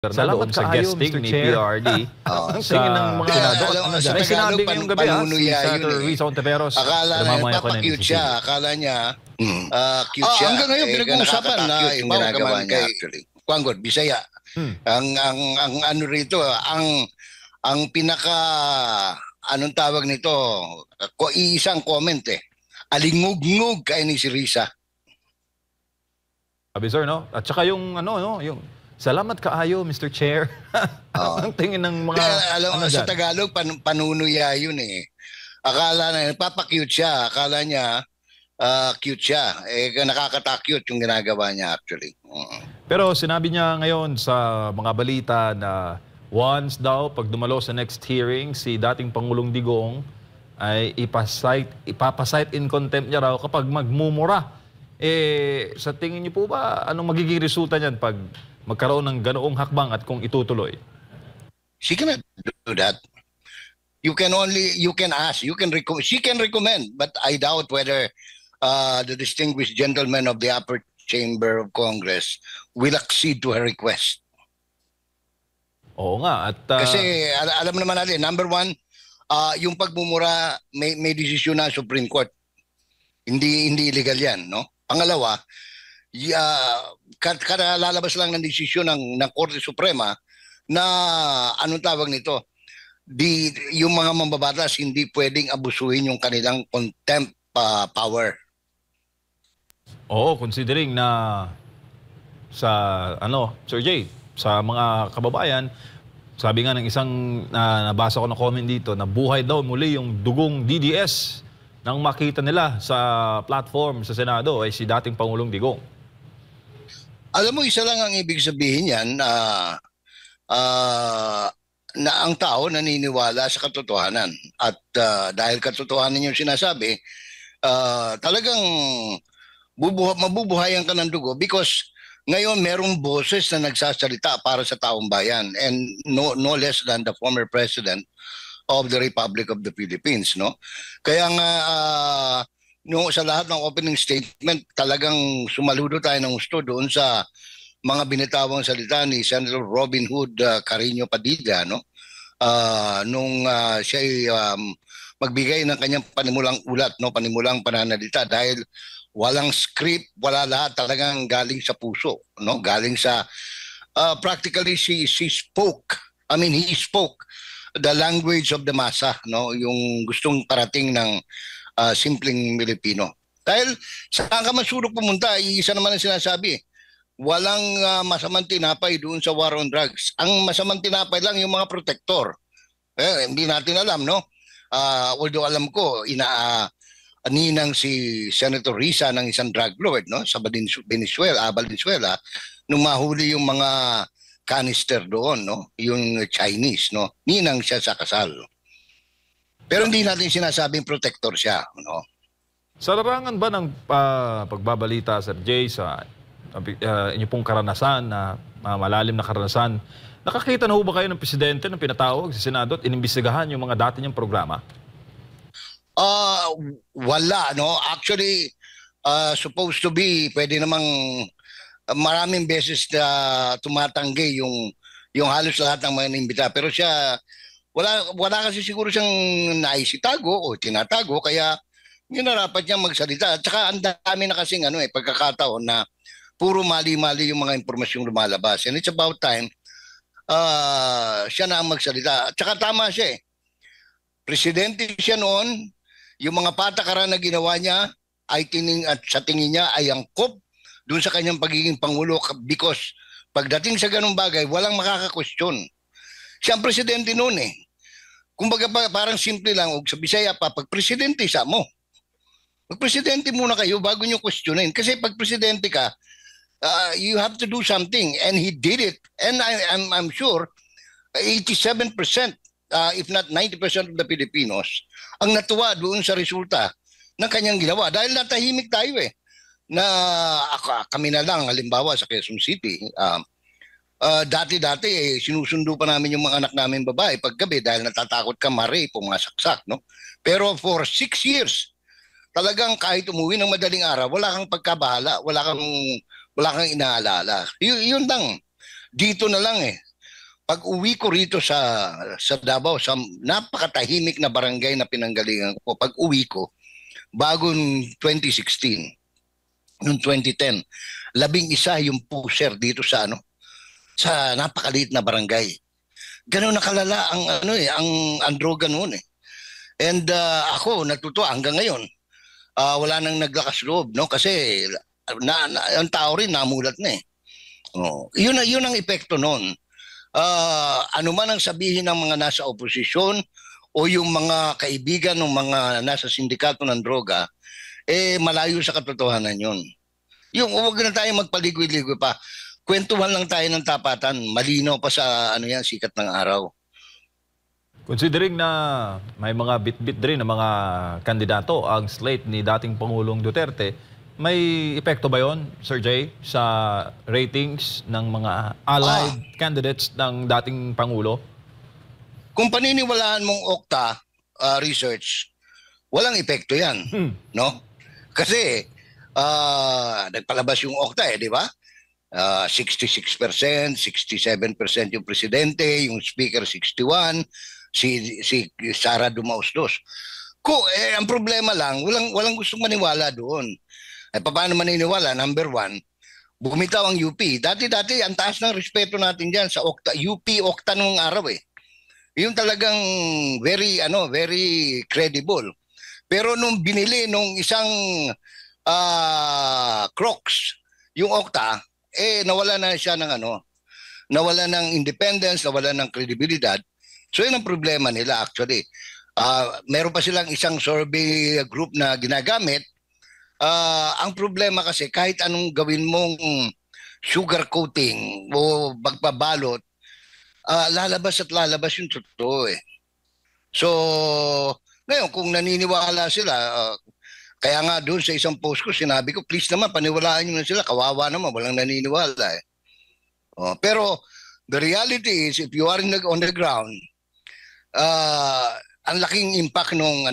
na Salamat doon sa kaayo, guesting Mr. ni Chair. PRD. Ang tingin ng mga senado. Sa May sinabi Tagalog, ngayong gabi si panunuya yun Senator eh. Risa Ontiveros. Akala Pero na mamaya ko na nagpapakute siya. Akala niya cute siya. Hanggang ngayon, pinag-uusapan na yung ginagawa niya actually. Kuanggod, Bisaya. Ang ano rito, ang pinaka, anong tawag nito, isang comment eh. Alingug-ngug kay ni si Risa. Sabi sir, no? At saka yung, yung salamat kaayo, Mr. Chair. Ang tingin ng mga... Alam mo, sa Tagalog, panunuya yun eh. Akala na, nagpapakute siya. Akala niya, cute siya. Nakakata-cute yung ginagawa niya actually. Pero sinabi niya ngayon sa mga balita na once daw, pag dumalo sa next hearing, si dating Pangulong Digong ay ipapasight in contempt niya raw kapag magmumura. Sa tingin niyo po ba, anong magiging resulta niyan pag magkaroon ng ganoong hakbang at kung itutuloy? She cannot do that. You can ask, she can recommend, but I doubt whether the distinguished gentleman of the upper chamber of Congress will accede to her request. Oo nga. At, kasi alam naman natin, number one, yung pagmumura, may desisyon na Supreme Court. Hindi illegal yan, no? Pangalawa, kada lalabas lang ng desisyon ng Korte Suprema na anong tawag nito, yung mga mambabatas hindi pwedeng abusuhin yung kanilang contempt power. Oo, considering na sa Sir Jay, sa mga kababayan, sabi nga ng isang nabasa ko na comment dito na buhay daw muli yung dugong DDS nang makita nila sa platform sa Senado ay si dating Pangulong Digong. Alam mo, isa lang ang ibig sabihin yan na ang tao naniniwala sa katotohanan. At dahil katotohanan yung sinasabi, talagang mabubuhayan ka ng dugo because ngayon merong boses na nagsasalita para sa taong bayan and no less than the former president of the Republic of the Philippines, no? Kaya nga sa lahat ng opening statement, talagang sumaludo tayo ng gusto doon sa mga binitawang salita ni Senator Robin Hood Carino Padilla, no? Nung siya magbigay ng kanyang panimulang ulat, no? Panimulang pananalita dahil walang script, wala lahat, talagang galing sa puso, no? Galing sa practically he spoke the language of the masa, no? Yung gustong parating ng simpleng Pilipino. Dahil saan ka man sulok pumunta, isa naman ang sinasabi, walang masamang tinapay doon sa war on drugs. Ang masamang tinapay lang yung mga protector. Hindi natin alam, no? Although alam ko, ninang si Senator Risa ng isang drug lord, no? Sa Valenzuela, nung mahuli yung mga canister doon, no? Yung Chinese, no? Ninang siya sa kasal. Pero hindi natin sinasabing protector siya, no? Sa larangan ba ng pagbabalita, Sir Jay, sa inyo pong karanasan, na malalim na karanasan, nakakita na ho ba kayo ng presidente ng pinatawag sa Senado at inimbestigahan yung mga dati niyang programa? Wala, no? Actually, supposed to be, pwede namang maraming beses na tumatanggi yung halos lahat ng mga inimbita. Pero siya, wala kasi siguro siyang naisitago o tinatago, kaya ginarapat niya magsalita. At saka ang dami na kasing pagkakataon na puro mali-mali yung mga impormasyong lumalabas. And it's about time siya na ang magsalita. At saka tama siya eh. Presidente siya noon, yung mga patakaran na ginawa niya ay sa tingin niya ay angkop doon sa kanyang pagiging Pangulo because pagdating sa ganung bagay, walang makaka-question. Siya ang presidente noon eh. Kumbaga parang simple lang, o sa Bisaya pa, pag presidente sa mo. Mag-presidente muna kayo bago nyo questionin. Kasi pag presidente ka, you have to do something. And he did it. And I'm sure 87%, if not 90% of the Filipinos, ang natuwa doon sa resulta ng kanyang ginawa. Dahil natahimik tayo eh. Na kami na lang, halimbawa sa Quezon City, dati-dati sinusundo pa namin yung mga anak namin babae paggabi dahil natatakot ka ma-rape o masaksak, no? Pero for 6 years, talagang kahit umuwi ng madaling araw, wala kang pagkabahala, wala kang inaalala. Yun lang. Dito na lang eh. pag-uwi ko rito sa Davao, sa napakatahimik na barangay na pinanggalingan ko, pag-uwi ko, bagong 2016, noong 2010, 11 yung pusher dito sa napakaliit na barangay. Ganun nakalala ang droga noon eh. And ako natutuwa hanggang ngayon. Wala nang naglakas loob, no? Kasi ang tao rin namulat na eh. Oh, yun ang epekto noon. Ano man ang sabihin ng mga nasa oposisyon o yung mga kaibigan ng mga nasa sindikato ng droga, malayo sa katotohanan yun. Yung huwag na tayo magpaligoy-ligoy pa. Kwentuhan lang tayo ng tapatan, malinaw pa sa sikat ng araw. Considering na may mga bit-bit din ng mga kandidato ang slate ni dating Pangulong Duterte, may epekto ba yon, Sir Jay, sa ratings ng mga allied candidates ng dating Pangulo? Kung paniniwalaan mong Okta research, walang epekto yan. No? Kasi nagpalabas yung Okta di ba? 66%, 67% yung presidente, yung speaker 61%, si Sara Dumausdos. Ang problema lang, walang gustong maniwala doon. Paano maniniwala? Number one, bumitaw ang UP. Dati ang taas ng respeto natin diyan sa Okta, UP Okta nung araw eh. Yung talagang very credible. Pero nung binili nung isang Crocs, yung Okta, nawala na siya ng nawala ng independence, nawala ng credibility. So yun ang problema nila actually. Meron pa silang isang survey group na ginagamit. Ang problema kasi kahit anong gawin mong sugar coating o magpabalot, lalabas at lalabas yung totoo eh. So, ngayon kung naniniwala sila, kaya nga doon sa isang post ko, sinabi ko, please naman, paniwalaan nyo na sila. Kawawa naman, walang naniniwala eh. Pero, the reality is, if you are on the ground, ang laking impact nung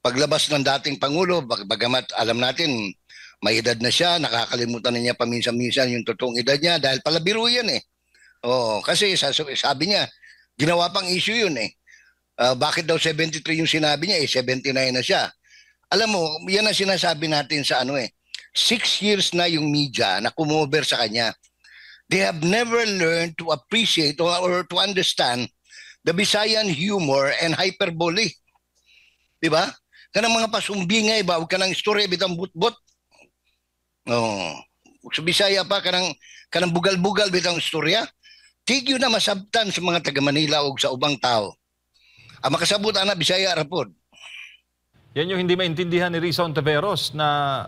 paglabas ng dating Pangulo, bagamat alam natin, may edad na siya, nakakalimutan na niya paminsan-minsan yung totoong edad niya dahil pala biro yan eh. Kasi sabi niya, ginawa pang issue yun eh. Bakit daw 73 yung sinabi niya 79 na siya. Alam mo, yan ang sinasabi natin sa 6 years na yung media na kumover sa kanya. They have never learned to appreciate or to understand the Visayan humor and hyperbole. Diba? Kanang mga pasumbingay ba, huwag ka ng istorya, bitang but-but. Sa Bisaya pa, kanang bugal-bugal, bitang istorya. Tigyo na masabtan sa mga taga-Manila o sa ubang tao. Ang makasabot na Bisaya rapod. Yan yung hindi maintindihan ni Risa Ontiveros na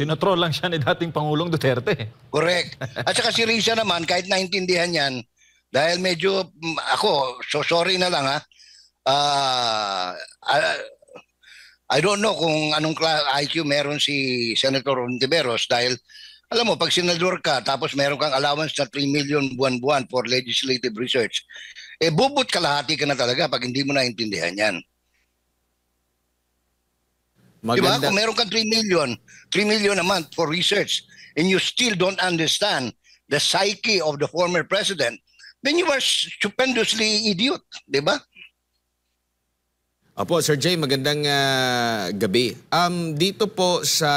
tinotroll lang siya ni dating Pangulong Duterte. Correct. At saka si Risa naman, kahit naintindihan yan, dahil medyo, sorry na lang I don't know kung anong IQ meron si Senator Ontiveros dahil alam mo, pag senador ka tapos meron kang allowance na 3 million buwan-buwan for legislative research, bubot kalahati ka na talaga pag hindi mo naintindihan yan. Diba? Kung meron kang 3 million a month for research and you still don't understand the psyche of the former president, then you are stupendously idiot, diba? Opo, Sir Jay, magandang gabi. Dito po sa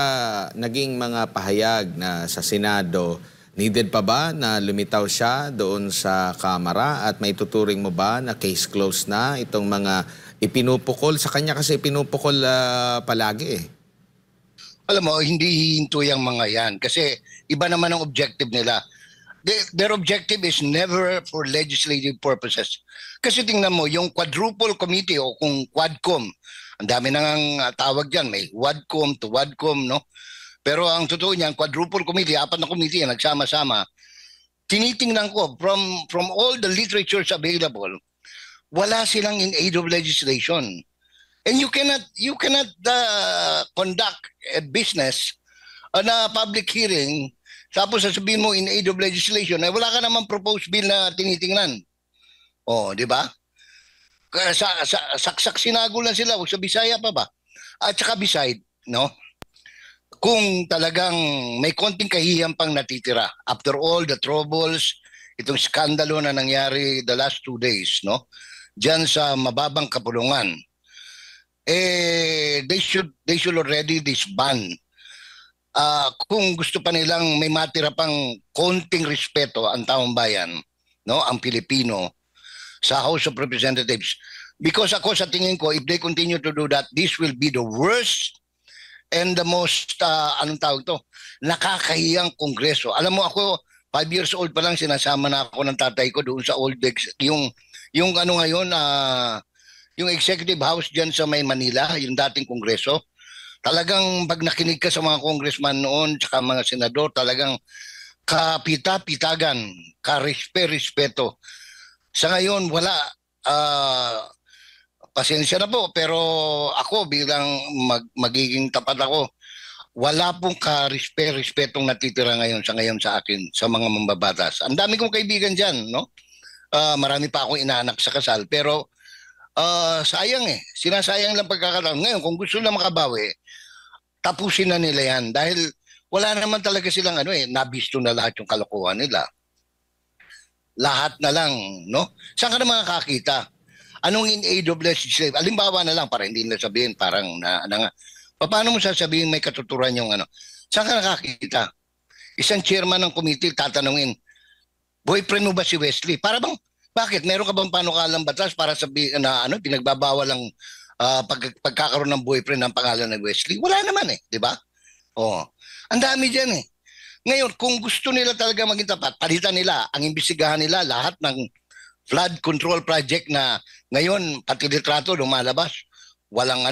naging mga pahayag na sa Senado, needed pa ba na lumitaw siya doon sa Kamara at may tuturing mo ba na case closed na itong mga ipinupukol? Sa kanya kasi ipinupukol palagi eh. Alam mo, hindi hinto yung mga yan kasi iba naman ang objective nila. Their objective is never for legislative purposes. Kasi tingnan mo, yung quadruple committee o kung quadcom, ang dami nang tawag dyan, may wadcom to wadcom, no? Pero ang totoo niyan, quadruple committee, 4 na committee yan, nagsama-sama. Tinitingnan ko, from all the literatures available, wala silang in aid of legislation. And you cannot conduct a business on a public hearing tapos sasabihin mo in aid of legislation, wala ka namang proposed bill na tinitingnan. Di ba? Saksak sinagol na sila, huwag sa Bisaya pa ba? At saka beside, no? Kung talagang may konting kahiyang pang natitira, after all the troubles itong skandalo na nangyari the last 2 days, no? Diyan sa mababang kapulungan, they should already disband. Kung gusto pa nilang may matira pang konting respeto ang taong bayan, no, ang Pilipino sa House of Representatives. Because ako sa tingin ko, if they continue to do that, this will be the worst and the most, anong tawag to, nakakahiyang kongreso. Alam mo ako, 5 years old pa lang sinasama na ako ng tatay ko doon sa old yung ano ngayon, yung executive house diyan sa may Manila, yung dating kongreso. Talagang pag nakinig ka sa mga congressman noon, tsaka mga senador, talagang kapita-pitagan, respeto. Sa ngayon, wala. Pasensya na po, pero ako bilang magiging tapat ako, wala pong respetong natitira ngayon sa akin, sa mga mambabatas. Ang dami kong kaibigan dyan, no? Marami pa akong inaanak sa kasal, pero sayang sinasayang lang pagkakataon. Ngayon, kung gusto na makabawi, tapusin na nila yan. Dahil wala naman talaga silang nabisto na lahat yung kalokohan nila. Lahat na lang, no? Saan ka na makakakita? Anong in aid of legislative? Alimbawa na lang, para hindi nila sabihin, parang paano mo sasabihin may katuturan yung Saan ka nakakita? Isang chairman ng committee tatanungin, boyfriend mo ba si Wesley? Para bang, bakit? Meron ka bang panukalang batas para sabihin na pinagbabawal ang pagkakaroon ng boyfriend ng pangalan ng Wesley? Wala naman di ba? Ang dami dyan Ngayon, kung gusto nila talaga maging tapat, palitan nila, ang imbestigahan nila lahat ng flood control project na ngayon, pati litrato lumalabas, walang